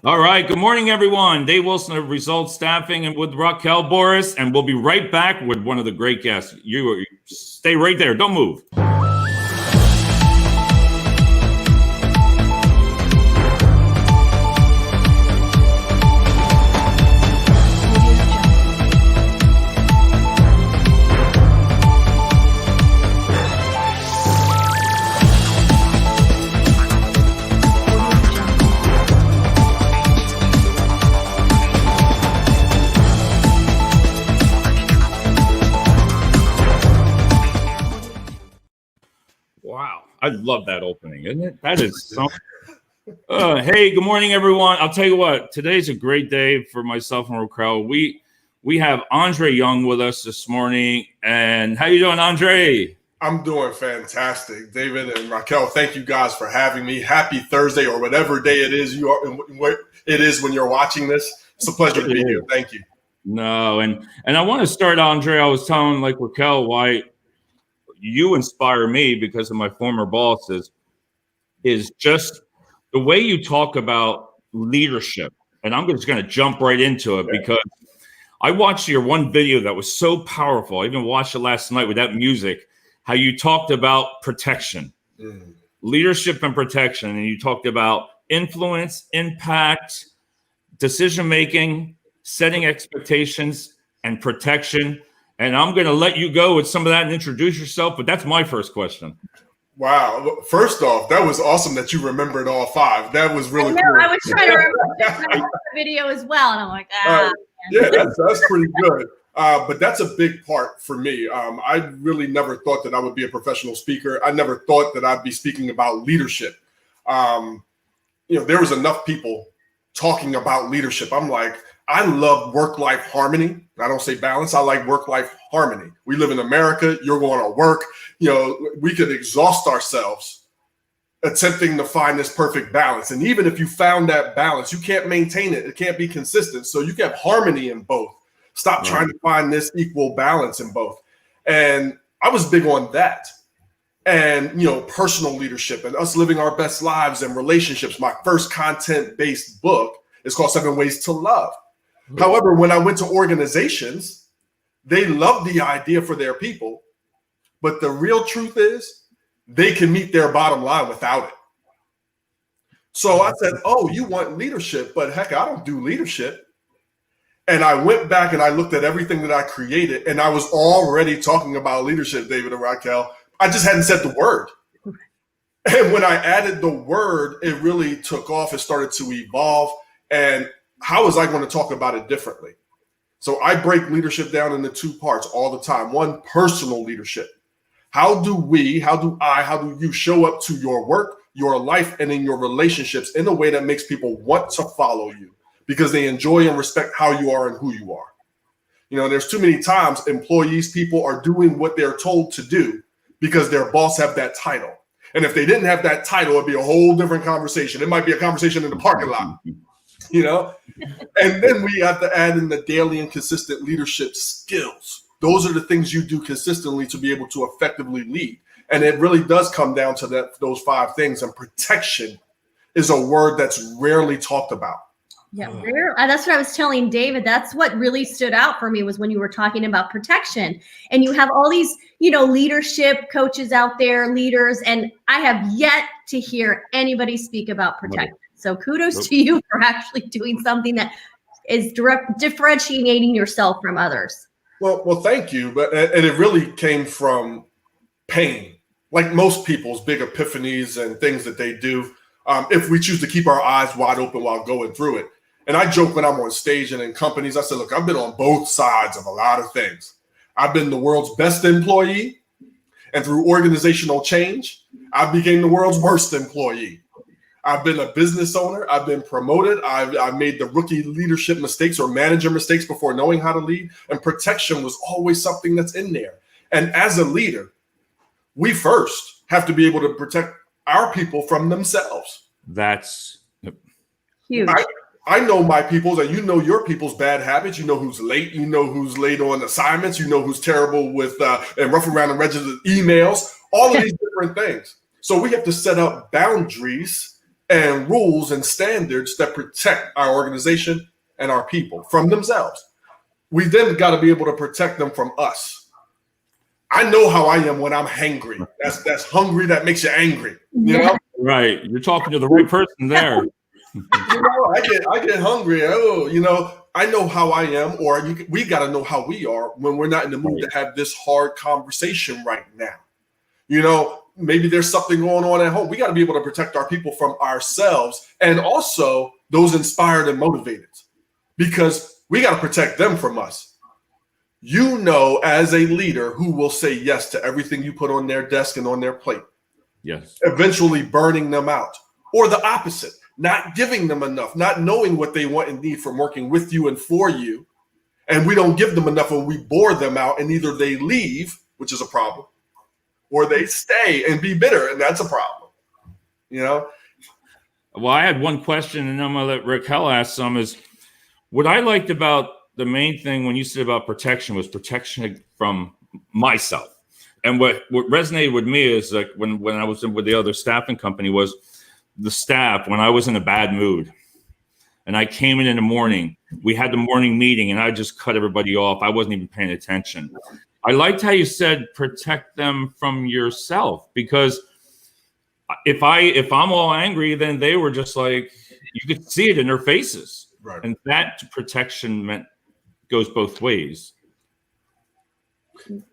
All right. Good morning, everyone. Dave Wilson of Results Staffing and with Raquel Boris, and we'll be right back with one of the great guests. You stay right there. Don't move. Wow. I love that opening, isn't it? That is something. Hey, good morning, everyone. I'll tell you what, today's a great day for myself and Raquel. We have Andre Young with us this morning. And how you doing, Andre? I'm doing fantastic, David and Raquel. Thank you guys for having me. Happy Thursday, or whatever day it is when you're watching this. It's a pleasure to be here. Thank you. No, and I want to start, Andre. I was telling Raquel why you inspire me because of my former bosses is just the way you talk about leadership. And I'm just going to jump right into it because I watched your one video that was so powerful. I even watched it last night with that music, how you talked about protection, leadership and protection. And you talked about influence, impact, decision-making, setting expectations, and protection. And I'm going to let you go with some of that and introduce yourself, but that's my first question. Wow. First off, that was awesome that you remembered all five. That was really cool. I was trying to remember the video as well, and I'm like, yeah, that's pretty good. But that's a big part for me. I really never thought that I would be a professional speaker. I never thought that I'd be speaking about leadership. There was enough people talking about leadership. I'm like, I love work-life harmony. I don't say balance. I like work-life harmony. We live in America. You're going to work. We could exhaust ourselves attempting to find this perfect balance. And even if you found that balance, you can't maintain it. It can't be consistent. So you can have harmony in both. Stop trying to find this equal balance in both. And I was big on that. And, personal leadership and us living our best lives and relationships. My first content-based book is called 7 Ways to Love. However, when I went to organizations, they love the idea for their people, but the real truth is they can meet their bottom line without it. So I said, oh, you want leadership, but heck, I don't do leadership. And I went back and I looked at everything that I created, and I was already talking about leadership, David and Raquel. I just hadn't said the word. And when I added the word, it really took off. It started to evolve. And how was I going to talk about it differently? So I break leadership down into two parts all the time. One, personal leadership. How do you show up to your work, your life, and in your relationships in a way that makes people want to follow you because they enjoy and respect how you are and who you are? There's too many times people are doing what they're told to do because their boss have that title. And if they didn't have that title, it'd be a whole different conversation. It might be a conversation in the parking lot. And then we have to add in the daily and consistent leadership skills. Those are the things you do consistently to be able to effectively lead. And it really does come down to those 5 things. And protection is a word that's rarely talked about. Yeah, that's what I was telling David. That's what really stood out for me was when you were talking about protection. And you have all these, leadership coaches out there, leaders, and I have yet to hear anybody speak about protection. So kudos to you for actually doing something that is differentiating yourself from others. Well, thank you. And it really came from pain, like most people's big epiphanies and things that they do. If we choose to keep our eyes wide open while going through it. And I joke when I'm on stage and in companies, I said, look, I've been on both sides of a lot of things. I've been the world's best employee. And through organizational change, I became the world's worst employee. I've been a business owner. I've been promoted. I've made the rookie leadership mistakes or manager mistakes before knowing how to lead. And protection was always something that's in there. And as a leader, we first have to be able to protect our people from themselves. That's huge. I know my people's and you know your people's bad habits. You know who's late. You know who's late on assignments. You know who's terrible with and rough around the edges of emails. All of these different things. So we have to set up boundaries and rules and standards that protect our organization and our people from themselves. We then got to be able to protect them from us. I know how I am when I'm hangry. That's hungry. That makes you angry. You know? Right. You're talking to the right person there. I get hungry. Oh, I know how I am, or we got to know how we are when we're not in the mood to have this hard conversation right now. Maybe there's something going on at home. We got to be able to protect our people from ourselves and also those inspired and motivated, because we got to protect them from us. As a leader who will say yes to everything you put on their desk and on their plate. Yes. Eventually burning them out, or the opposite, not giving them enough, not knowing what they want and need from working with you and for you. And we don't give them enough, and we bore them out, and either they leave, which is a problem, or they stay and be bitter, and that's a problem. Well, I had one question, and I'm going to let Raquel ask some, is what I liked about the main thing when you said about protection was protection from myself. And what resonated with me is like when I was with the other staffing company was the staff, when I was in a bad mood and I came in the morning, we had the morning meeting and I just cut everybody off. I wasn't even paying attention. I liked how you said protect them from yourself, because if I'm all angry, then they were just like, you could see it in their faces. Right. And that protection goes both ways.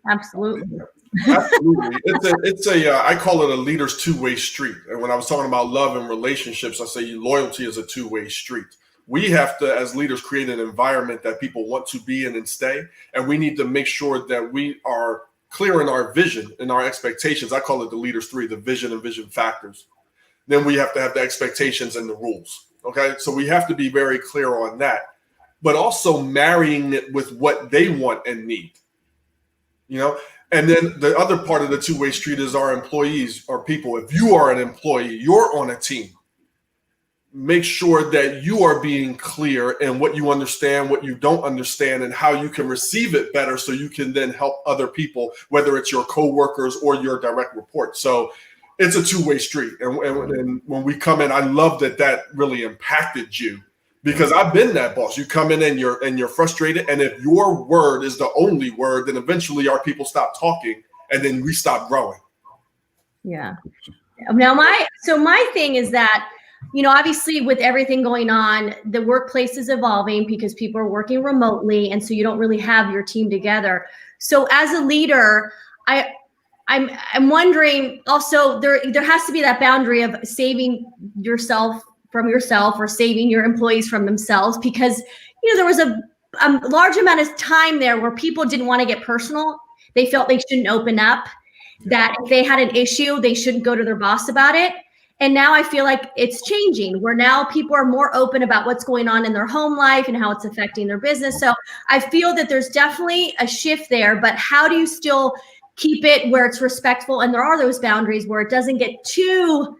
Absolutely. Absolutely. I call it a leader's two-way street. And when I was talking about love and relationships, I say loyalty is a two-way street. We have to, as leaders, create an environment that people want to be in and stay. And we need to make sure that we are clear in our vision and our expectations. I call it the leaders three, the vision and vision factors. Then we have to have the expectations and the rules. Okay. So we have to be very clear on that, but also marrying it with what they want and need, And then the other part of the two-way street is our employees, our people. If you are an employee, you're on a team. Make sure that you are being clear in what you understand, what you don't understand, and how you can receive it better so you can then help other people, whether it's your coworkers or your direct report. So it's a two-way street. And when we come in, I love that really impacted you, because I've been that boss. You come in and you're frustrated. And if your word is the only word, then eventually our people stop talking and then we stop growing. Yeah. Now my thing is that, obviously with everything going on, the workplace is evolving because people are working remotely. And so you don't really have your team together. So as a leader, I'm wondering also, there has to be that boundary of saving yourself from yourself or saving your employees from themselves, because there was a large amount of time there where people didn't want to get personal. They felt they shouldn't open up, that if they had an issue, they shouldn't go to their boss about it. And now I feel like it's changing, where now people are more open about what's going on in their home life and how it's affecting their business. So I feel that there's definitely a shift there, but how do you still keep it where it's respectful and there are those boundaries where it doesn't get too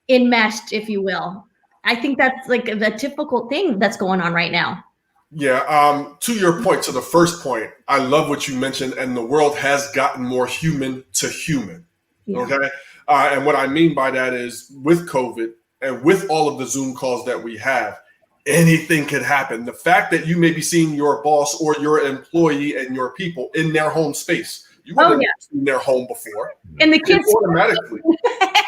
enmeshed, if you will? I think that's like the typical thing that's going on right now. Yeah. To your point, to the first point, I love what you mentioned, and the world has gotten more human to human. Yeah. Okay. And what I mean by that is, with COVID and with all of the Zoom calls that we have, anything could happen. The fact that you may be seeing your boss or your employee and your people in their home space. You haven't seen their home before. And the kids automatically.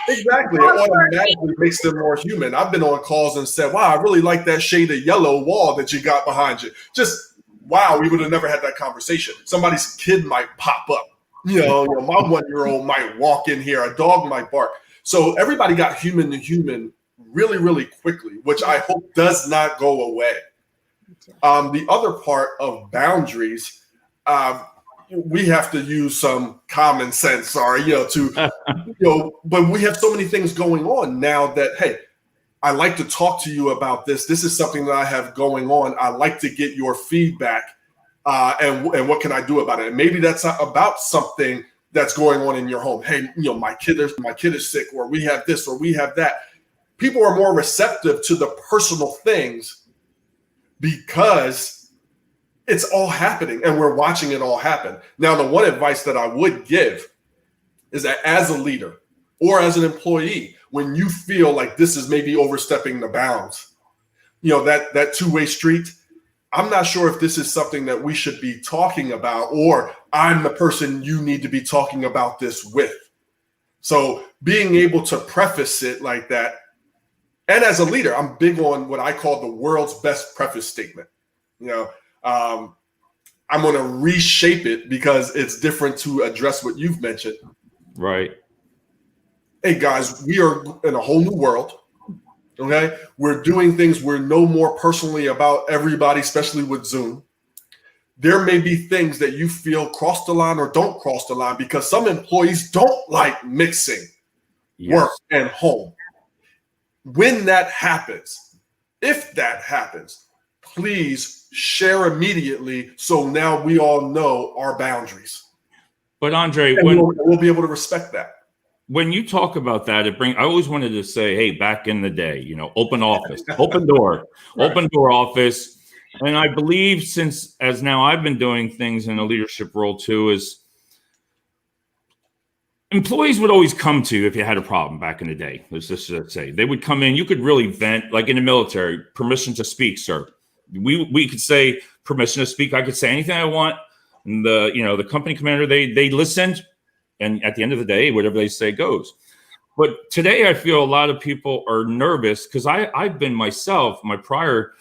Exactly. It automatically makes them more human. I've been on calls and said, wow, I really like that shade of yellow wall that you got behind you. Just, wow, we would have never had that conversation. Somebody's kid might pop up. My 1-year-old might walk in here. A dog might bark. So everybody got human to human really, really quickly, which I hope does not go away. The other part of boundaries, we have to use some common sense, but we have so many things going on now that, hey, I like to talk to you about this. This is something that I have going on. I like to get your feedback, and what can I do about it? And maybe that's about something that's going on in your home. Hey, my kid is sick, or we have this, or we have that. People are more receptive to the personal things because it's all happening and we're watching it all happen. Now, the one advice that I would give is that as a leader or as an employee, when you feel like this is maybe overstepping the bounds, that two-way street. I'm not sure if this is something that we should be talking about, or I'm the person you need to be talking about this with. So being able to preface it like that. And as a leader, I'm big on what I call the world's best preface statement. I'm going to reshape it because it's different to address what you've mentioned. Right. Hey, guys, we are in a whole new world. Okay. We're doing things we're no more personally about everybody, especially with Zoom. There may be things that you feel cross the line or don't cross the line because some employees don't like mixing work and home. When that happens, if that happens, please share immediately so now we all know our boundaries. But Andre, we'll be able to respect that. When you talk about that, I always wanted to say, hey, back in the day, open office, open door, right. Open door office. And I believe as now I've been doing things in a leadership role too, is employees would always come to you if you had a problem back in the day. Let's just say they would come in. You could really vent, like in the military, permission to speak, sir. We could say permission to speak. I could say anything I want. And the company commander, they listened. And at the end of the day, whatever they say goes. But today I feel a lot of people are nervous because I've been myself, my prior,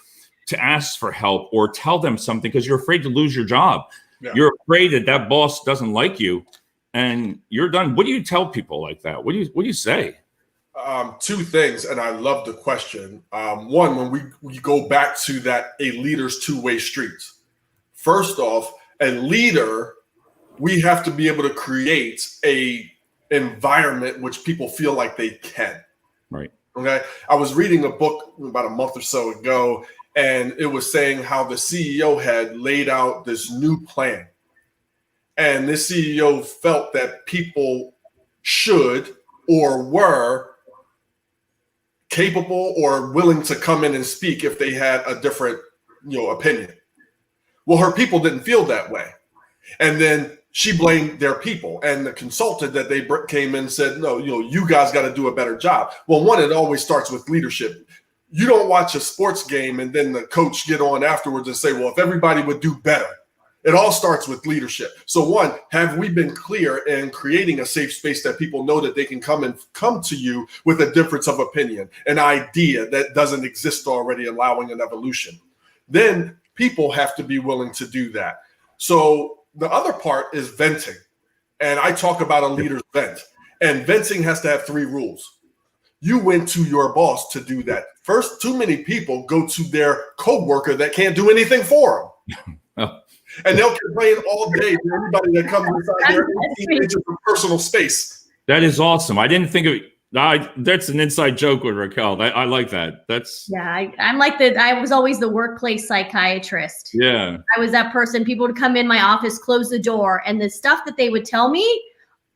to ask for help or tell them something because you're afraid to lose your job. Yeah. You're afraid that boss doesn't like you and you're done. What do you tell people like that? What do you say? Two things, and I love the question. One, when we go back to that, a leader's two-way street. First off, a leader, we have to be able to create a environment which people feel like they can. Right. Okay. I was reading a book about a month or so ago, and it was saying how the CEO had laid out this new plan. And this CEO felt that people should or were capable or willing to come in and speak if they had a different, opinion. Well, her people didn't feel that way. And then she blamed their people, and the consultant that they came in said, no, you guys got to do a better job. Well, one, it always starts with leadership. You don't watch a sports game and then the coach get on afterwards and say, well, if everybody would do better. It all starts with leadership. So one, have we been clear in creating a safe space that people know that they can come to you with a difference of opinion, an idea that doesn't exist already, allowing an evolution? Then people have to be willing to do that. So the other part is venting. And I talk about a leader's vent. And venting has to have 3 rules. You went to your boss to do that. First, too many people go to their coworker that can't do anything for them. Oh. And they'll complain all day to anybody that comes inside their 18 inches of personal space. That is awesome. I didn't think of it. That's an inside joke with Raquel. I like that. I'm like I was always the workplace psychiatrist. Yeah. I was that person. People would come in my office, close the door, and the stuff that they would tell me,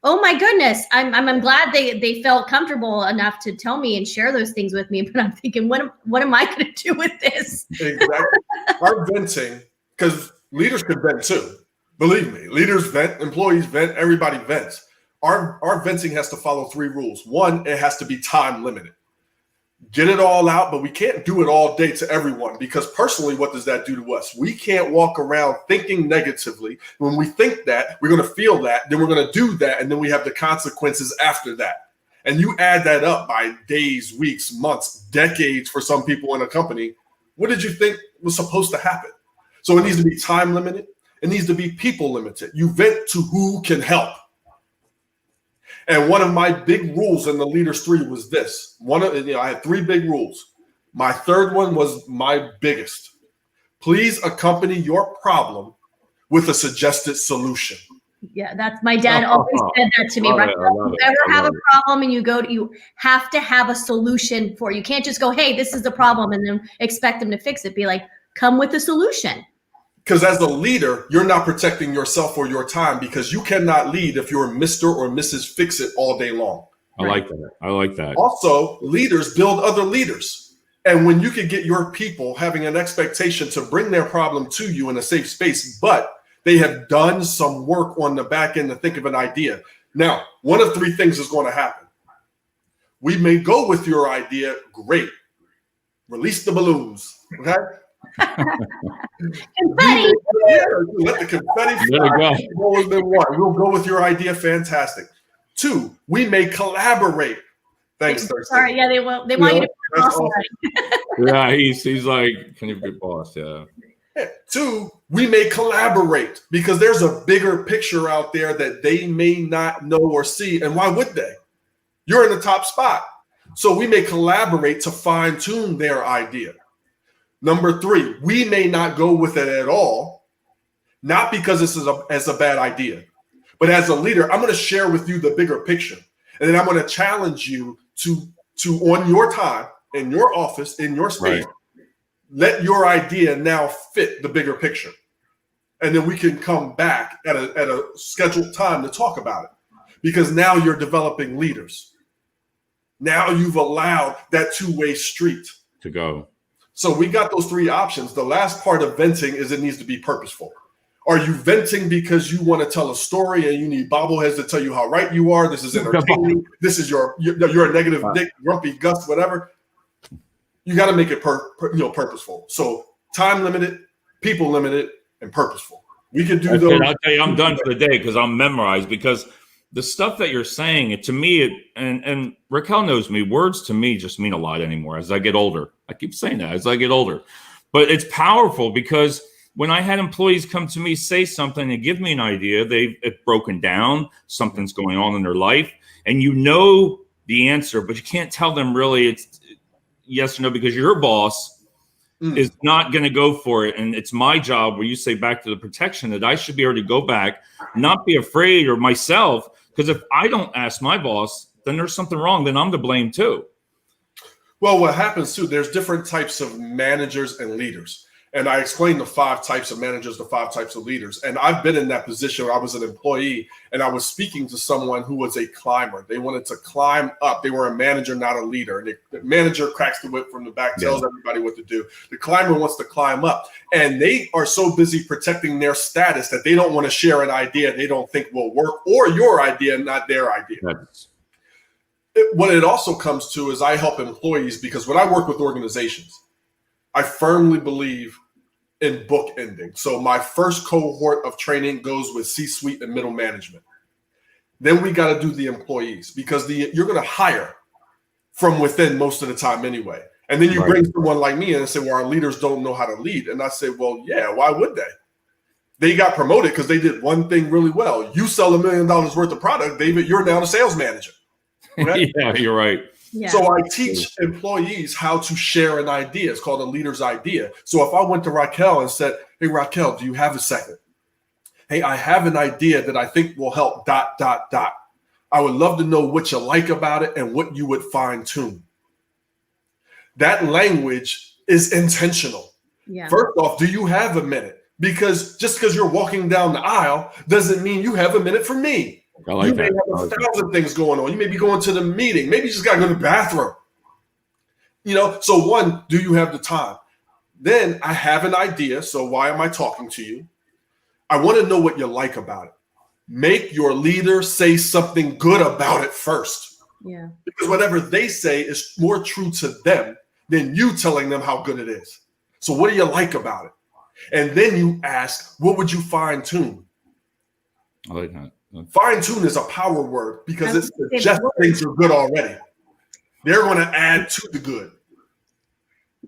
oh my goodness, I'm glad they felt comfortable enough to tell me and share those things with me. But I'm thinking, what am I going to do with this? Exactly. Our venting, because leaders can vent too. Believe me, leaders vent, employees vent, everybody vents. Our venting has to follow 3 rules. One, it has to be time limited. Get it all out, but we can't do it all day to everyone, because personally, what does that do to us? We can't walk around thinking negatively. When we think that, we're going to feel that, then we're going to do that, and then we have the consequences after that. And you add that up by days, weeks, months, decades for some people in a company. What did you think was supposed to happen? So it needs to be time limited. It needs to be people limited. You vent to who can help. And one of my big rules in the Leaders 3 was this. I had 3 big rules. My third one was my biggest. Please accompany your problem with a suggested solution. Yeah, that's my dad always said that to me. Right? If you ever have a problem and you have to have a solution for it. You can't just go, hey, this is the problem, and then expect them to fix it. Be like, come with a solution. Because as a leader, you're not protecting yourself or your time, because you cannot lead if you're Mr. or Mrs. Fix-It all day long. I like that. Also, leaders build other leaders. And when you can get your people having an expectation to bring their problem to you in a safe space, but they have done some work on the back end to think of an idea. Now, one of 3 things is going to happen. We may go with your idea. Great. Release the balloons. Okay. Confetti. Yeah, let the confetti fly. We'll go with your idea. Fantastic. 2, we may collaborate. Thanks, Thursday. Sorry, yeah, they want you to be awesome. Yeah, he's like, can you be boss? Yeah. 2, we may collaborate because there's a bigger picture out there that they may not know or see. And why would they? You're in the top spot. So we may collaborate to fine tune their idea. Number 3, we may not go with it at all, not because this is a bad idea, but as a leader, I'm going to share with you the bigger picture. And then I'm going to challenge you to on your time, in your office, in your space, let your idea now fit the bigger picture. And then we can come back at a scheduled time to talk about it. Because now you're developing leaders. Now you've allowed that two-way street to go. So we got those 3 options. The last part of venting is it needs to be purposeful. Are you venting because you want to tell a story and you need bobbleheads to tell you how right you are? This is entertaining. This is you're a negative Dick, grumpy Gus, whatever. You got to make it purposeful. So time limited, people limited, and purposeful. We can do those. I'll tell you, I'm done for the day because I'm memorized. Because the stuff that you're saying, it to me, and Raquel knows me, words to me just mean a lot anymore as I get older. I keep saying that as I get older. But it's powerful because when I had employees come to me, say something and give me an idea, it's broken down, something's going on in their life, and you know the answer, but you can't tell them really it's yes or no because your boss is not going to go for it. And it's my job where you say back to the protection that I should be able to go back, not be afraid or myself, because if I don't ask my boss, then there's something wrong. Then I'm to blame too. Well, what happens too, there's different types of managers and leaders. And I explained the 5 types of managers, the 5 types of leaders. And I've been in that position where I was an employee and I was speaking to someone who was a climber. They wanted to climb up. They were a manager, not a leader. And the manager cracks the whip from the back, tells everybody what to do. The climber wants to climb up. And they are so busy protecting their status that they don't want to share an idea they don't think will work, or your idea, not their idea. What it also comes to is I help employees because when I work with organizations, I firmly believe in bookending. So my first cohort of training goes with C-suite and middle management. Then we got to do the employees because you're going to hire from within most of the time anyway. And then you bring someone like me in and say, well, our leaders don't know how to lead. And I say, well, yeah, why would they? They got promoted because they did one thing really well. You sell $1 million worth of product, David, you're now the sales manager. Okay? Yeah, you're right. Yeah. So I teach employees how to share an idea. It's called a leader's idea. So if I went to Raquel and said, hey, Raquel, do you have a second? Hey, I have an idea that I think will help ... I would love to know what you like about it and what you would fine tune. That language is intentional. Yeah. First off, do you have a minute? Because just because you're walking down the aisle doesn't mean you have a minute for me. I like you may that. have 1,000 things going on. You may be going to the meeting. Maybe you just got to go to the bathroom. So 1, do you have the time? Then I have an idea. So why am I talking to you? I want to know what you like about it. Make your leader say something good about it first. Yeah. Because whatever they say is more true to them than you telling them how good it is. So what do you like about it? And then you ask, what would you fine tune? I like that. Fine tune is a power word because it suggests things are good already. They're going to add to the good.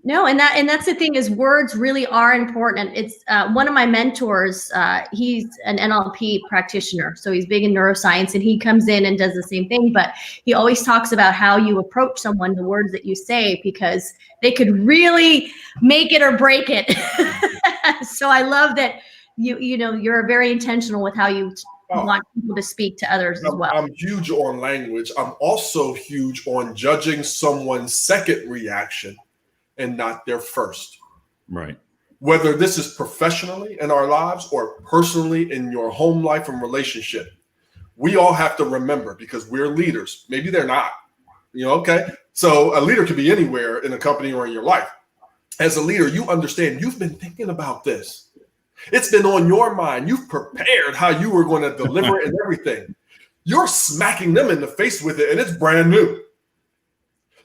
No, and that's the thing is words really are important. It's one of my mentors. He's an NLP practitioner, so he's big in neuroscience, and he comes in and does the same thing. But he always talks about how you approach someone, the words that you say, because they could really make it or break it. So I love that you're very intentional with how you want people to speak to others as well. I'm huge on language. I'm also huge on judging someone's second reaction and not their first. Right. Whether this is professionally in our lives or personally in your home life and relationship, we all have to remember because we're leaders. Maybe they're not, okay? So a leader could be anywhere in a company or in your life. As a leader, you understand you've been thinking about this. It's been on your mind. You've prepared how you were going to deliver it and everything. You're smacking them in the face with it, and it's brand new.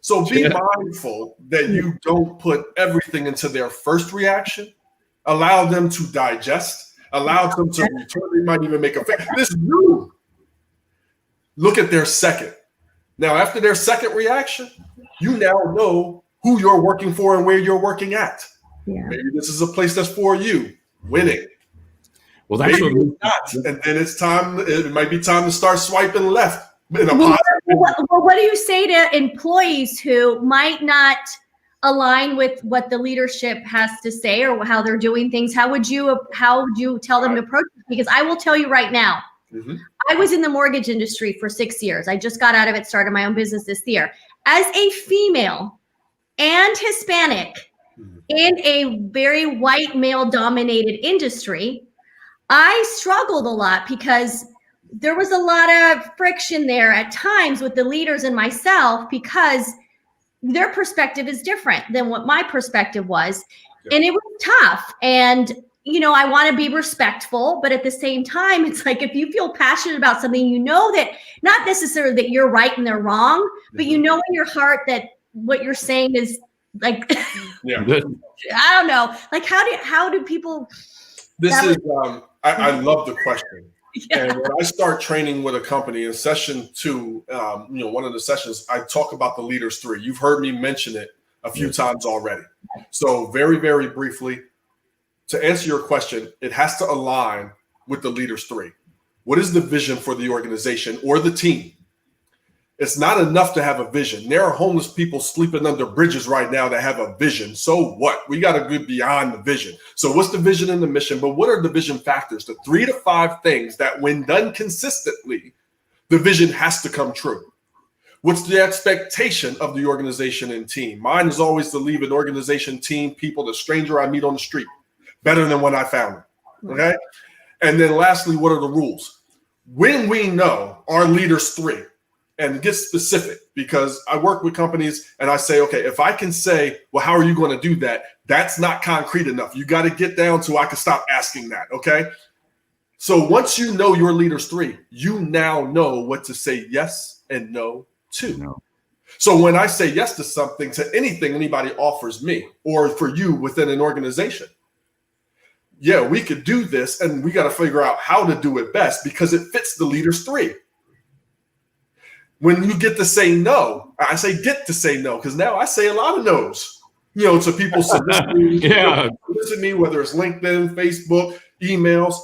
So be mindful that you don't put everything into their first reaction. Allow them to digest. Allow them to return. They might even make a face. This new. Look at their second. Now, after their second reaction, you now know who you're working for and where you're working at. Yeah. Maybe this is a place that's for you. Winning. Well, that's Maybe what it's not. And then it's time. It might be time to start swiping left in a Well, positive. what do you say to employees who might not align with what the leadership has to say or how they're doing things? How would you tell them to approach it? Because I will tell you right now, I was in the mortgage industry for 6 years. I just got out of it, started my own business this year. As a female and Hispanic in a very white male-dominated industry, I struggled a lot because there was a lot of friction there at times with the leaders and myself because their perspective is different than what my perspective was. Yeah. And it was tough. And, you know, I want to be respectful, but at the same time, it's like, if you feel passionate about something, you know that not necessarily that you're right and they're wrong, but you know in your heart that what you're saying is like, yeah. I don't know. Like, how do people? I love the question. Yeah. And when I start training with a company in session 2, one of the sessions, I talk about the leaders 3. You've heard me mention it a few times already. So very, very briefly, to answer your question, it has to align with the leaders 3. What is the vision for the organization or the team? It's not enough to have a vision. There are homeless people sleeping under bridges right now that have a vision. So what? We got to go beyond the vision. So what's the vision and the mission? But what are the vision factors? The 3 to 5 things that when done consistently, the vision has to come true. What's the expectation of the organization and team? Mine is always to leave an organization, team, people, the stranger I meet on the street, better than when I found them. Okay? And then lastly, what are the rules? When we know our leaders 3, and get specific, because I work with companies and I say, okay, if I can say, well, how are you going to do that? That's not concrete enough. You got to get down to I can stop asking that. Okay. So once you know your leaders 3, you now know what to say yes and no to. No. So when I say yes to something, to anything anybody offers me or for you within an organization, yeah, we could do this and we got to figure out how to do it best because it fits the leaders 3. When you get to say no, I say get to say no because now I say a lot of no's, to people solicit me, whether it's LinkedIn, Facebook, emails,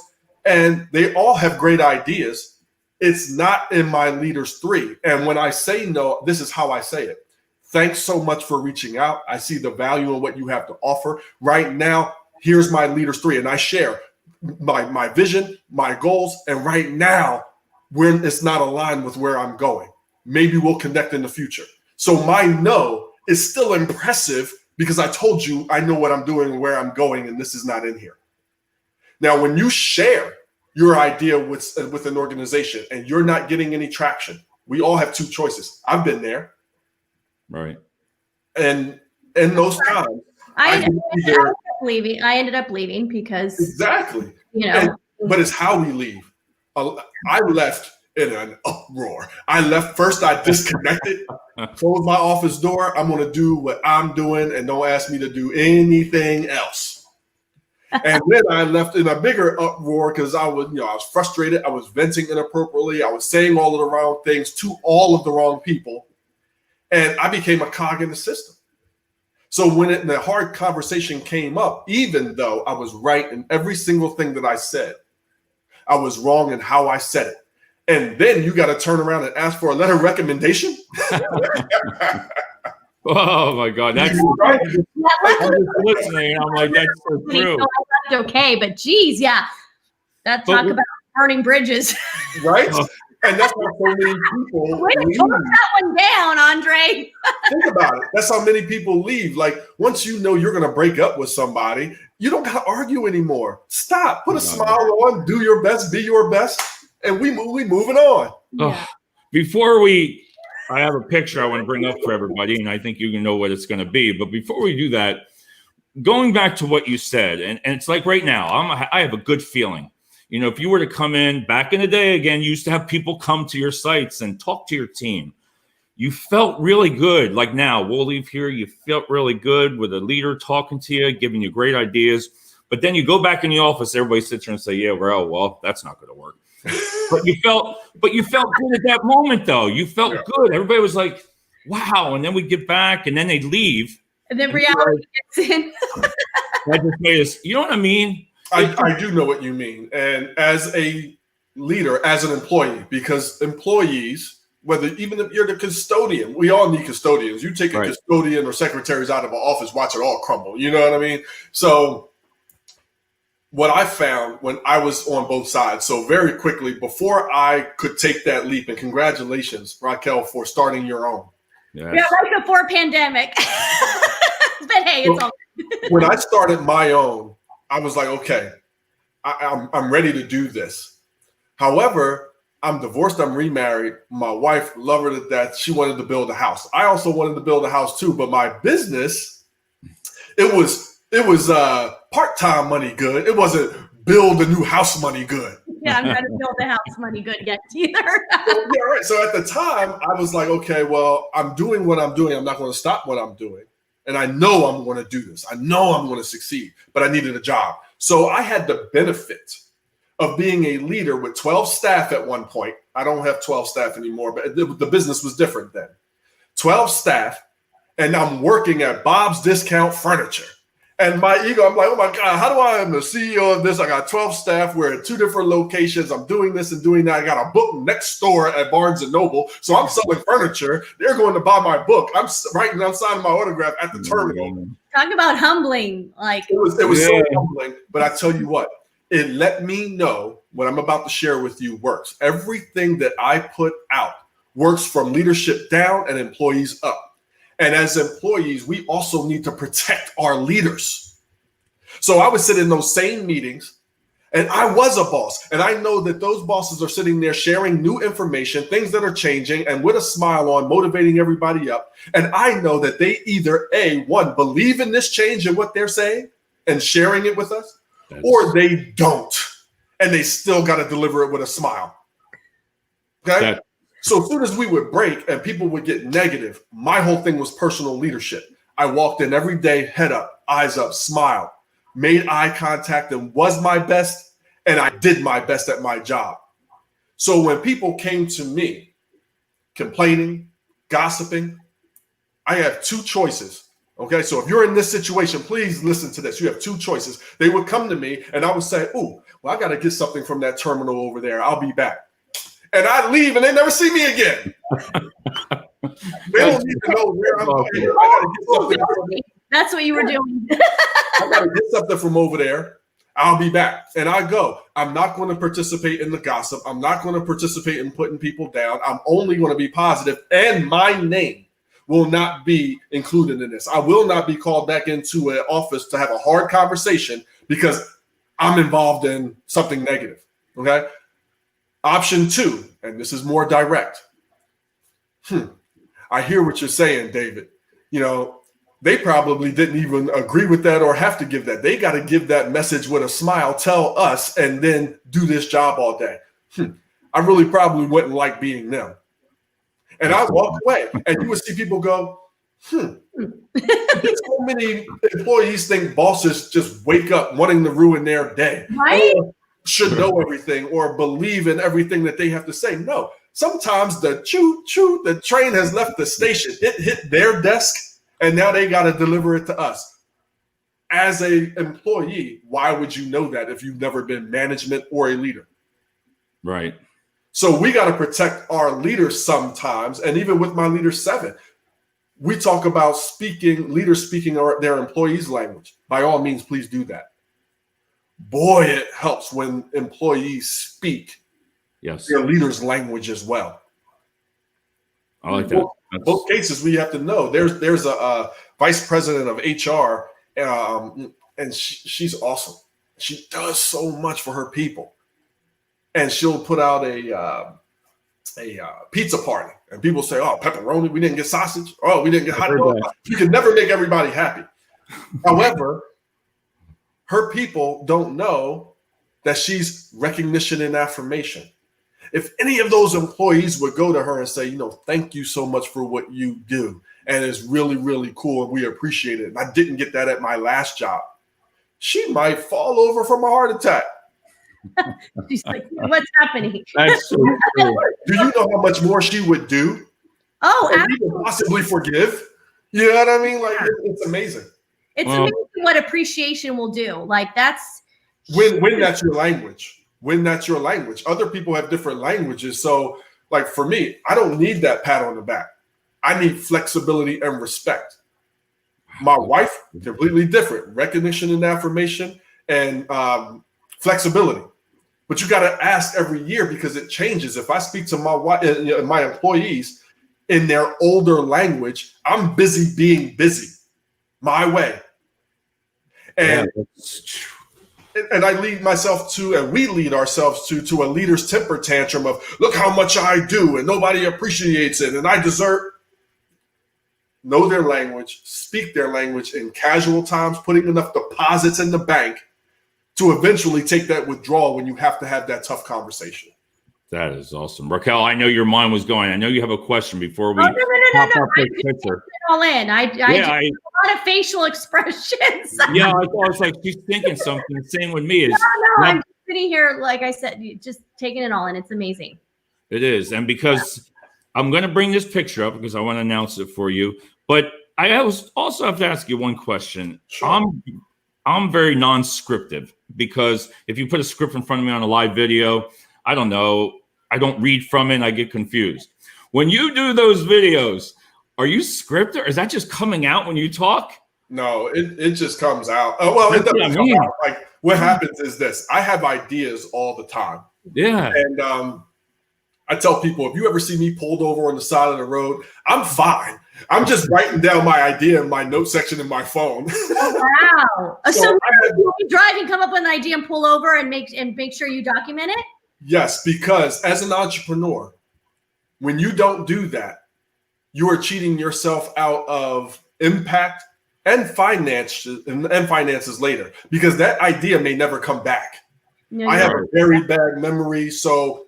and they all have great ideas. It's not in my leaders 3. And when I say no, this is how I say it. Thanks so much for reaching out. I see the value in what you have to offer. Right now, here's my leaders 3. And I share my vision, my goals. And right now, when it's not aligned with where I'm going. Maybe we'll connect in the future. So my no is still impressive because I told you I know what I'm doing and where I'm going, and this is not in here. Now, when you share your idea with an organization and you're not getting any traction, we all have 2 choices. I've been there. Right. And in those times, I ended up leaving because exactly. But it's how we leave. I left in an uproar. I left first. I disconnected, closed my office door. I'm going to do what I'm doing and don't ask me to do anything else. And then I left in a bigger uproar because I was frustrated. I was venting inappropriately. I was saying all of the wrong things to all of the wrong people. And I became a cog in the system. So when the hard conversation came up, even though I was right in every single thing that I said, I was wrong in how I said it. And then you got to turn around and ask for a letter of recommendation. Oh my God, that's right. I'm listening. I'm like, that's so true. Okay, but geez, yeah, talk about burning bridges, right? And that's why so many people. Wait, put that one down, Andre. Think about it. That's how many people leave. Like once you know you're going to break up with somebody, you don't got to argue anymore. Stop. Put a smile on. Do your best. Be your best. And we moving on. Yeah. I have a picture I want to bring up for everybody, and I think you can know what it's going to be. But before we do that, going back to what you said, and it's like right now, I have a good feeling. If you were to come in back in the day, again, you used to have people come to your sites and talk to your team. you felt really good. Like now, we'll leave here. You felt really good with a leader talking to you, giving you great ideas. But then you go back in the office, everybody sits there and say, yeah, well, that's not going to work. but you felt good at that moment, though. You felt good. Everybody was like, wow. And then we get back and then they leave. And then reality gets in. That just made us, you know what I mean? I do know what you mean. And as a leader, as an employee, because employees, whether even if you're the custodian, we all need custodians. You take a custodian or secretaries out of an office, watch it all crumble. You know what I mean? So what I found when I was on both sides, so very quickly, before I could take that leap, and congratulations, Raquel, for starting your own. Yes. Yeah, right before pandemic. But hey, it's all good. When I started my own, I was like, okay, I'm ready to do this. However, I'm divorced, I'm remarried. My wife, love her to death. She wanted to build a house. I also wanted to build a house too, but my business, it was part-time money good. It wasn't build a new house money good. Yeah, I'm trying to build a house money good yet either. Yeah, right. So at the time, I was like, okay, well, I'm doing what I'm doing. I'm not going to stop what I'm doing. And I know I'm going to do this. I know I'm going to succeed, but I needed a job. So I had the benefit of being a leader with 12 staff at one point. I don't have 12 staff anymore, but the business was different then. 12 staff, and I'm working at Bob's Discount Furniture. And my ego, I'm like, oh my God, how do I am the CEO of this? I got 12 staff. We're at 2 different locations. I'm doing this and doing that. I got a book next door at Barnes & Noble. So I'm selling furniture. They're going to buy my book. I'm signing my autograph at the terminal. Talk about humbling. Like it was so humbling. But I tell you what, it let me know what I'm about to share with you works. Everything that I put out works from leadership down and employees up. And as employees, we also need to protect our leaders. So I would sit in those same meetings, and I was a boss. And I know that those bosses are sitting there sharing new information, things that are changing, and with a smile on, motivating everybody up. And I know that they either one, believe in this change and what they're saying and sharing it with us, or they don't. And they still got to deliver it with a smile. Okay? So as soon as we would break and people would get negative, my whole thing was personal leadership. I walked in every day, head up, eyes up, smile, made eye contact and was my best. And I did my best at my job. So when people came to me complaining, gossiping, I have 2 choices. Okay. So if you're in this situation, please listen to this. You have 2 choices. They would come to me and I would say, oh, well, I got to get something from that terminal over there. I'll be back. And I leave and they never see me again. They don't need to know where I'm going. I gotta get something from them. That's what you were doing. I gotta get something from over there. I'll be back. And I go. I'm not going to participate in the gossip. I'm not going to participate in putting people down. I'm only going to be positive. And my name will not be included in this. I will not be called back into an office to have a hard conversation because I'm involved in something negative. Okay. Option 2, and this is more direct. I hear what you're saying, David. You know, they probably didn't even agree with that or have to give that. They got to give that message with a smile, tell us, and then do this job all day. I really probably wouldn't like being them. And I walk away, and you would see people go, So many employees think bosses just wake up wanting to ruin their day. Right? Should know everything or believe in everything that they have to say. No, sometimes the the train has left the station. It hit their desk and now they got to deliver it to us. As a employee, why would you know that if you've never been management or a leader? Right. So we got to protect our leaders sometimes. And even with my Leader 7, we talk about leaders speaking their employees' language. By all means, please do that. Boy, it helps when employees speak their leaders' language as well. I like that. Both cases we have to know. There's a vice president of HR, and she's awesome. She does so much for her people, and she'll put out a pizza party, and people say, "Oh, pepperoni, we didn't get sausage. Oh, we didn't get hot dog." You can never make everybody happy. However, her people don't know that she's recognition and affirmation. If any of those employees would go to her and say, thank you so much for what you do, and it's really, really cool, and we appreciate it, and I didn't get that at my last job, she might fall over from a heart attack. She's like, what's happening? That's so cool. Do you know how much more she would do? Oh, And you could possibly forgive. You know what I mean? Like, it's amazing. it's amazing what appreciation will do. Like that's When that's your language. When that's your language. Other people have different languages. So, like for me, I don't need that pat on the back. I need flexibility and respect. My wife, completely different. Recognition and affirmation and flexibility. But you got to ask every year because it changes. If I speak to my wife, my employees in their older language, I'm busy being busy my way. And and I lead myself to, and we lead ourselves to a leader's temper tantrum of, look how much I do and nobody appreciates it and I deserve. Know their language, speak their language in casual times, putting enough deposits in the bank to eventually take that withdrawal when you have to have that tough conversation. That is awesome. Raquel, I know your mind was going. I know you have a question before we no. pop up this I picture. it all in. I do a lot of facial expressions. Yeah, I thought it's like she's thinking something. Same with me. No, I'm just sitting here, like I said, just taking it all in. It's amazing. It is. And because I'm going to bring this picture up because I want to announce it for you. But I also have to ask you one question. Sure. I'm very non-scriptive because if you put a script in front of me on a live video, I don't know. I don't read from it and I get confused. When you do those videos, are you scripted or is that just coming out when you talk? No, it just comes out. Well, it doesn't come out. Like what happens is this. I have ideas all the time. Yeah. And I tell people, if you ever see me pulled over on the side of the road, I'm fine. I'm just writing down my idea in my note section in my phone. Wow. So you'll be driving, come up with an idea and pull over and make sure you document it? Yes, because as an entrepreneur, when you don't do that, you are cheating yourself out of impact and finances later, because that idea may never come back. No, I have a very bad memory. So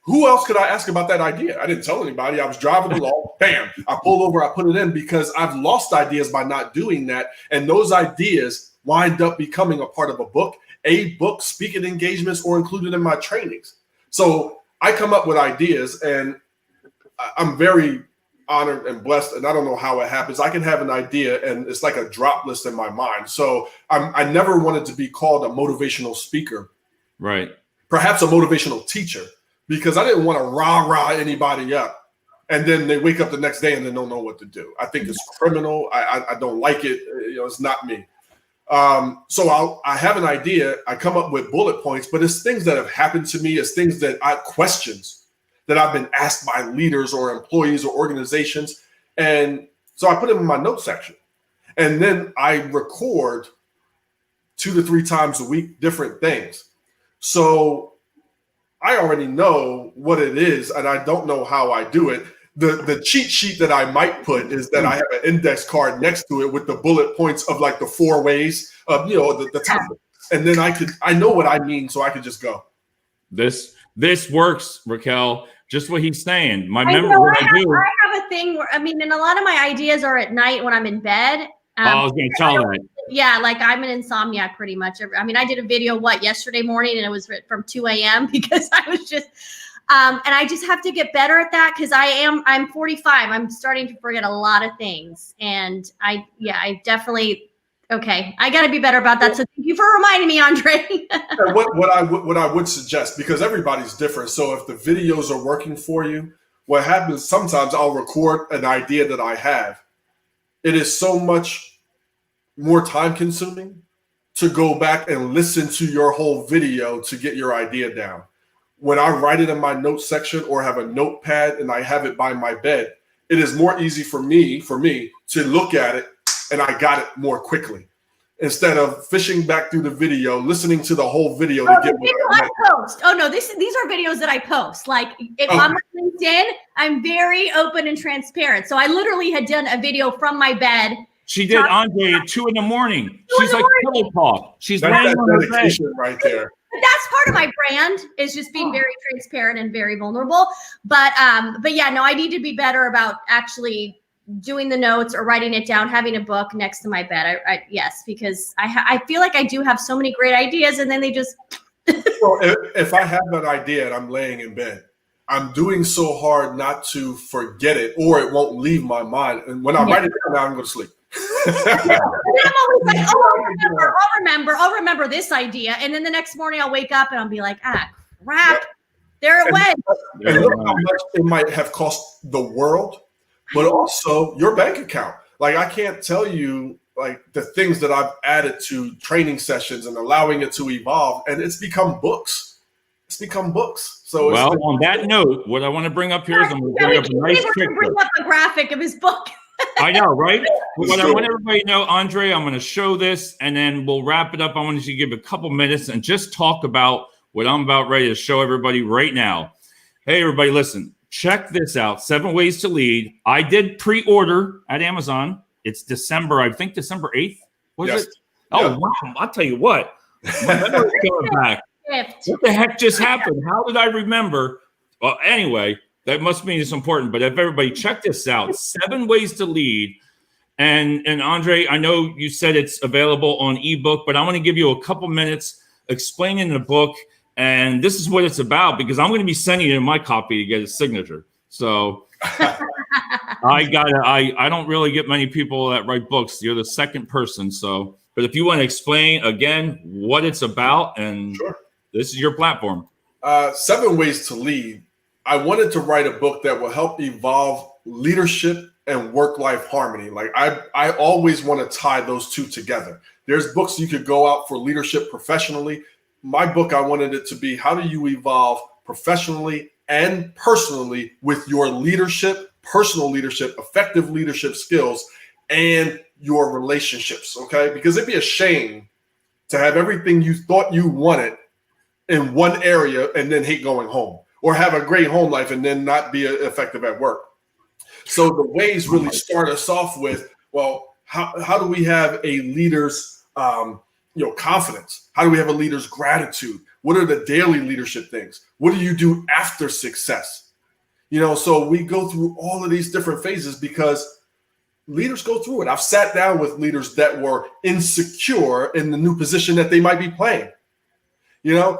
who else could I ask about that idea? I didn't tell anybody. I was driving along, bam, I pulled over, I put it in because I've lost ideas by not doing that. And those ideas wind up becoming a part of a book, speaking engagements, or included in my trainings. So I come up with ideas and I'm very honored and blessed. And I don't know how it happens. I can have an idea and it's like a drop list in my mind. So I never wanted to be called a motivational speaker. Right. Perhaps a motivational teacher, because I didn't want to rah anybody up. And then they wake up the next day and they don't know what to do. I think it's criminal. I don't like it. It's not me. So I have an idea. I come up with bullet points, but it's things that have happened to me. It's things that questions that I've been asked by leaders or employees or organizations. And so I put them in my notes section. And then I record 2 to 3 times a week, different things. So I already know what it is, and I don't know how I do it. The cheat sheet that I might put is that I have an index card next to it with the bullet points of like the 4 ways of, the topic. And then I know what I mean, so I could just go. This works, Raquel. Just what he's saying. My I memory. know, What I do. I have a thing where, and a lot of my ideas are at night when I'm in bed. I was going to tell that. Yeah, like I'm an insomniac pretty much. I did a video, yesterday morning, and it was from 2 a.m. because I was just, and I just have to get better at that because I'm 45. I'm starting to forget a lot of things. And I definitely, I got to be better about that. So thank you for reminding me, Andre. What I would suggest, because everybody's different. So if the videos are working for you, what happens sometimes I'll record an idea that I have. It is so much more time consuming to go back and listen to your whole video to get your idea down. When I write it in my notes section or have a notepad and I have it by my bed, it is more easy for me to look at it and I got it more quickly. Instead of fishing back through the video, listening to the whole video to get what I meant. Post. Oh no, these are videos that I post. Like if I'm on LinkedIn, I'm very open and transparent. So I literally had done a video from my bed. She did Andre at 2 a.m. She's like pillow talk. She's laying That's on her bed. dedication right there. that's part of my brand, is just being very transparent and very vulnerable. But yeah, no, I need to be better about actually doing the notes or writing it down, having a book next to my bed. Yes, because I feel like I do have so many great ideas, and then they just. Well, if I have an idea and I'm laying in bed, I'm doing so hard not to forget it, or it won't leave my mind. And when I write it down, now I'm going to sleep. And then I'm always like, oh, I'll remember this idea. And then the next morning I'll wake up and I'll be like, crap, there it went. And look how much it might have cost the world, but also your bank account. Like, I can't tell you like the things that I've added to training sessions and allowing it to evolve. And it's become books. It's become books. So well, on that note, what I want to bring up here is I'm going to bring up a nice picture. Bring up the graphic of his book. I know, right? What I want everybody to know, Andre, I'm going to show this and then we'll wrap it up. I want you to give a couple minutes and just talk about what I'm about ready to show everybody right now. Hey, everybody, listen, check this out. 7 Ways to Lead. I did pre-order at Amazon. It's December, I think December 8th. Was it? Oh, wow. I'll tell you what. My memory's going back. What the heck just happened? How did I remember? Well, anyway, that must mean it's important. But if everybody check this out, 7 Ways to Lead. And Andre, I know you said it's available on ebook, but I want to give you a couple minutes explaining the book. And this is what it's about, because I'm going to be sending you my copy to get a signature. So I don't really get many people that write books. You're the second person. So, but if you want to explain again what it's about, and sure. This is your platform. 7 Ways to Lead. I wanted to write a book that will help evolve leadership and work-life harmony. Like I always want to tie those two together. There's books you could go out for leadership professionally. My book, I wanted it to be, how do you evolve professionally and personally with your leadership, personal leadership, effective leadership skills, and your relationships, okay? Because it'd be a shame to have everything you thought you wanted in one area and then hate going home, or have a great home life and then not be effective at work. So the ways really start us off with, well, how do we have a leader's confidence? How do we have a leader's gratitude? What are the daily leadership things? What do you do after success? So we go through all of these different phases because leaders go through it. I've sat down with leaders that were insecure in the new position that they might be playing.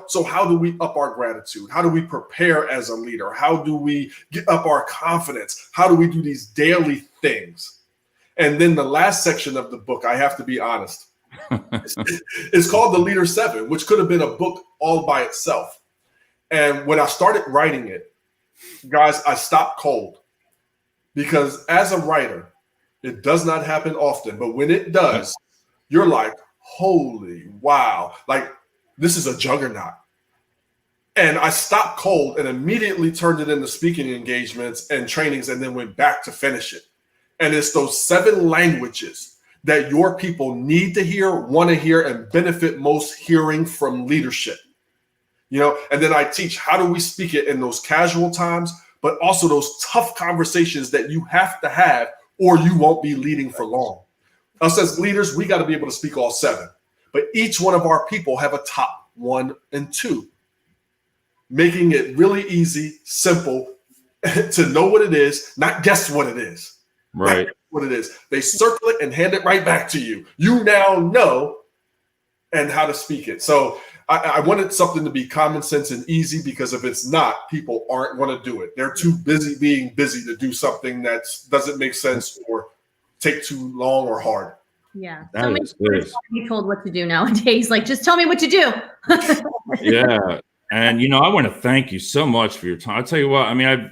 So how do we up our gratitude? How do we prepare as a leader? How do we get up our confidence? How do we do these daily things? And then the last section of the book, I have to be honest, it's called The Leader 7, which could have been a book all by itself. And when I started writing it, guys, I stopped cold, because as a writer, it does not happen often. But when it does, you're like, holy wow. Like, this is a juggernaut. And I stopped cold and immediately turned it into speaking engagements and trainings, and then went back to finish it. And it's those 7 languages that your people need to hear, want to hear, and benefit most hearing from leadership. And then I teach, how do we speak it in those casual times, but also those tough conversations that you have to have, or you won't be leading for long. Us as leaders, we got to be able to speak all 7. But each one of our people have a top 1 and 2, making it really easy, simple to know what it is, not guess what it is. Right. What it is. They circle it and hand it right back to you. You now know and how to speak it. So I wanted something to be common sense and easy, because if it's not, people aren't going to do it. They're too busy being busy to do something that doesn't make sense or take too long or hard. Yeah. So many people be told what to do nowadays. Like, just tell me what to do. Yeah. And, I want to thank you so much for your time. I'll tell you what, I mean,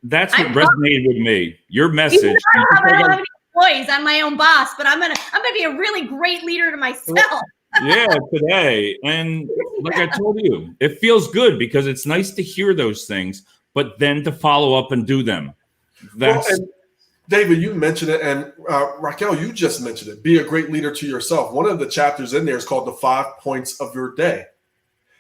that's what resonated with me. Your message. I don't have any employees. I'm my own boss, but I'm gonna be a really great leader to myself. Yeah, today. And like I told you, it feels good, because it's nice to hear those things, but then to follow up and do them. David, you mentioned it, and Raquel, you just mentioned it. Be a great leader to yourself. One of the chapters in there is called the 5 points of your day.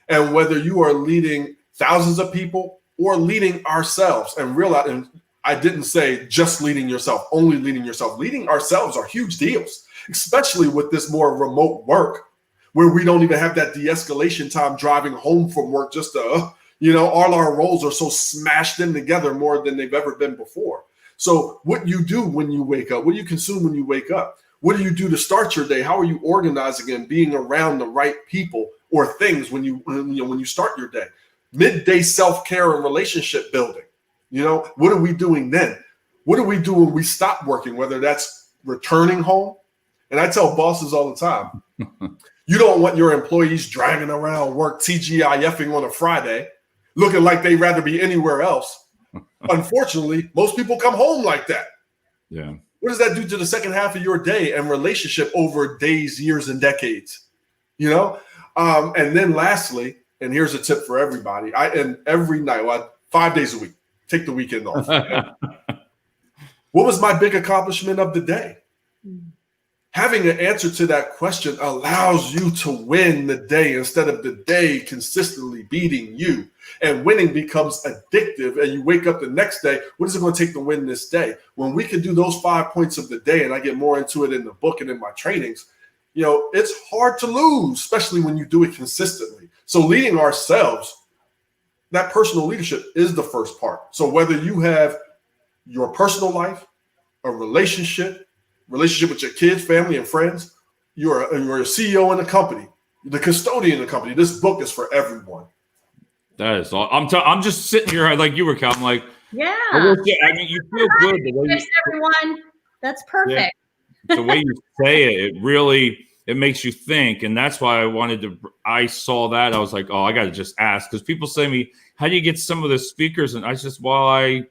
And whether you are leading thousands of people or leading ourselves, and realize, and I didn't say just leading yourself, only leading yourself. Leading ourselves are huge deals, especially with this more remote work. where we don't even have that de-escalation time driving home from work just to, all our roles are so smashed in together more than they've ever been before. So what you do when you wake up, what do you consume when you wake up? What do you do to start your day? How are you organizing and being around the right people or things when you start your day? Midday self-care and relationship building. What are we doing then? What do we do when we stop working, whether that's returning home? And I tell bosses all the time, you don't want your employees dragging around work TGIFing on a Friday, looking like they'd rather be anywhere else. Unfortunately, most people come home like that. Yeah. What does that do to the second half of your day and relationship over days, years, and decades? And then lastly, and here's a tip for everybody. And every night, 5 days a week, take the weekend off. What was my big accomplishment of the day? Having an answer to that question allows you to win the day instead of the day consistently beating you. And winning becomes addictive. And you wake up the next day, what is it going to take to win this day? When we can do those 5 points of the day, and I get more into it in the book and in my trainings, it's hard to lose, especially when you do it consistently. So leading ourselves, that personal leadership is the first part. So whether you have your personal life, a relationship with your kids, family, and friends, you're a CEO in a company, the custodian in the company. This book is for everyone. That is all. I'm just sitting here like you were, Cal. I'm like, yeah. I mean, you feel good. Thanks, everyone. That's perfect. Yeah, the way you say it makes you think. And that's why I saw that. I was like, oh, I got to just ask. Because people say to me, how do you get some of the speakers? And I just, I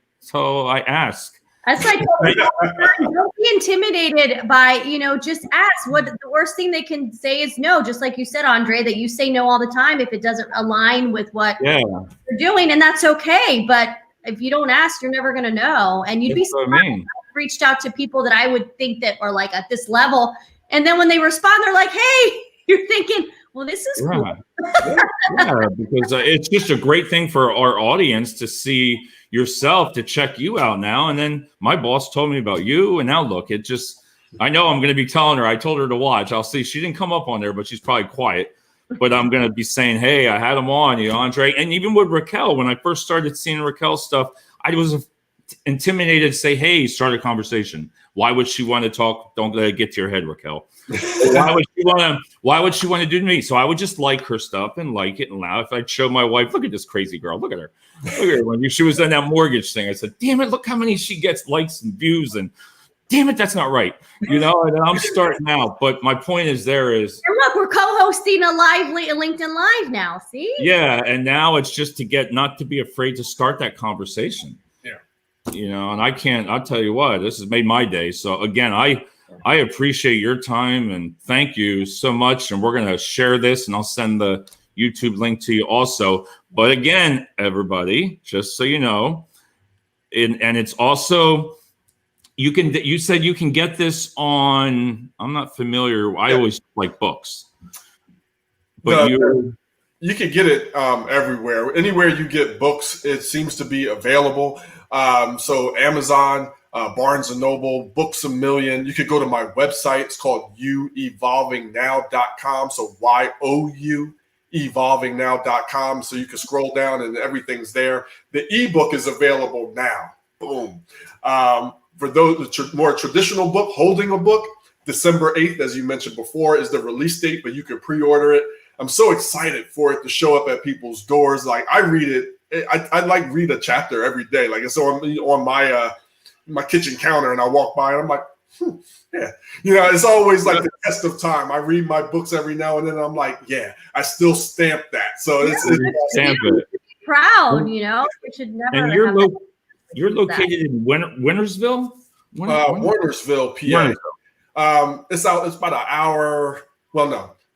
ask. That's like, don't be intimidated by, just ask. What the worst thing they can say is no, just like you said, Andre, that you say no all the time if it doesn't align with what you're doing, and that's okay. But if you don't ask, you're never going to know. And you'd be surprised. I've reached out to people that I would think that are like at this level, and then when they respond, they're like, hey, you're thinking, well, this is cool. Yeah, because it's just a great thing for our audience to see yourself, to check you out now. And then my boss told me about you, and now look, I know I'm going to be telling her, I told her to watch. I'll see. She didn't come up on there, but she's probably quiet. But I'm going to be saying, hey, I had him on, Andre. And even with Raquel, when I first started seeing Raquel's stuff, I was intimidated to say, hey, start a conversation. Why would she want to talk? Don't let it get to your head, Raquel. Why would she want to do to me? So I would just like her stuff and like it and laugh. I'd show my wife, look at this crazy girl. Look at her. Look at her. When she was in that mortgage thing, I said, damn it, look how many she gets likes and views. And damn it, that's not right. And I'm starting out. But my point is and look, we're co-hosting a LinkedIn Live now. See? Yeah. And now it's just not to be afraid to start that conversation. And I'll tell you what, this has made my day. So again, I appreciate your time and thank you so much. And we're going to share this and I'll send the YouTube link to you also. But again, everybody, just so you know, and it's also, you said you can get this on, I'm not familiar. I always like books, but you can get it everywhere. Anywhere you get books, it seems to be available. So Amazon, Barnes & Noble, Books A Million. You could go to my website. It's called youevolvingnow.com. So YOU evolvingnow.com. So you can scroll down and everything's there. The ebook is available now. Boom. For those more traditional book, holding a book, December 8th, as you mentioned before, is the release date, but you can pre-order it. I'm so excited for it to show up at people's doors. Like I read it. I read a chapter every day. Like it's on my kitchen counter and I walk by and I'm like, yeah. It's always like the test of time. I read my books every now and then. And I'm like, yeah, I still stamp that. So it's stamp it. Proud, We should never. And you're located in Wintersville? Warnersville, PA. It's about an hour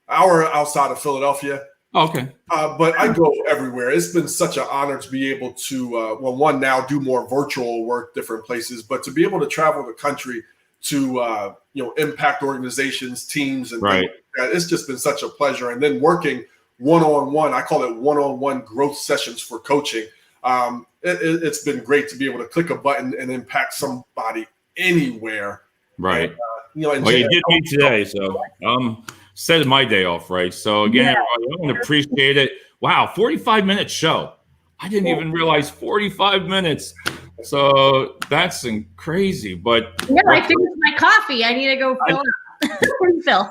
outside of Philadelphia. Okay. But I go everywhere. It's been such an honor to be able to, now do more virtual work, different places, but to be able to travel the country to, impact organizations, teams, and things like that. It's just been such a pleasure. And then working one-on-one, I call it one-on-one growth sessions for coaching. It's been great to be able to click a button and impact somebody anywhere. Right. And, you did me today, so set my day off right. So again, Yeah. everybody, I want to appreciate it. Wow, 45-minute show. I didn't even realize 45 minutes. So that's crazy. But Yeah, I finished my coffee. I need to go fill up. Refill.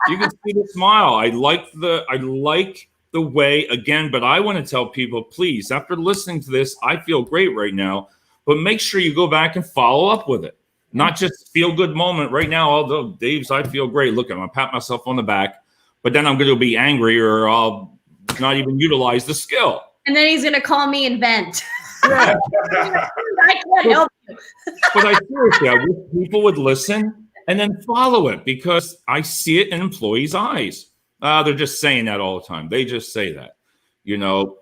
you can see the smile. I like the way again, but I want to tell people, please, after listening to this, I feel great right now, but make sure you go back and follow up with it. Not just feel good moment right now. Although Dave's, I feel great. Look, I'm gonna pat myself on the back, but then I'm going to be angry or I'll not even utilize the skill. And then he's going to call me and vent. Yeah. I can't help you. But I seriously, I wish people would listen and then follow it, because I see it in employees' eyes. They're just saying that all the time. They just say that. You know,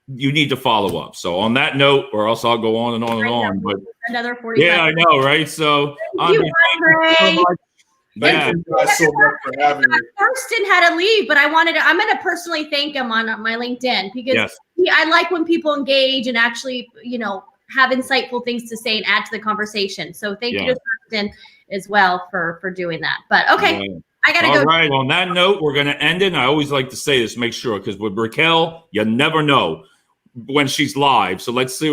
you need to follow up. So on that note, or else I'll go on and on and on. But Another 45. yeah, I know, right? So Thank you, Andre. Thank you guys so much for having me. Thurston had to leave, but I'm going to personally thank him on my LinkedIn, because I like when people engage and actually, have insightful things to say and add to the conversation. So thank you to Thurston as well for doing that. But okay, I got to go. All right. On that note, we're going to end it. And I always like to say this, make sure, because with Raquel, you never know when she's live. So let's see.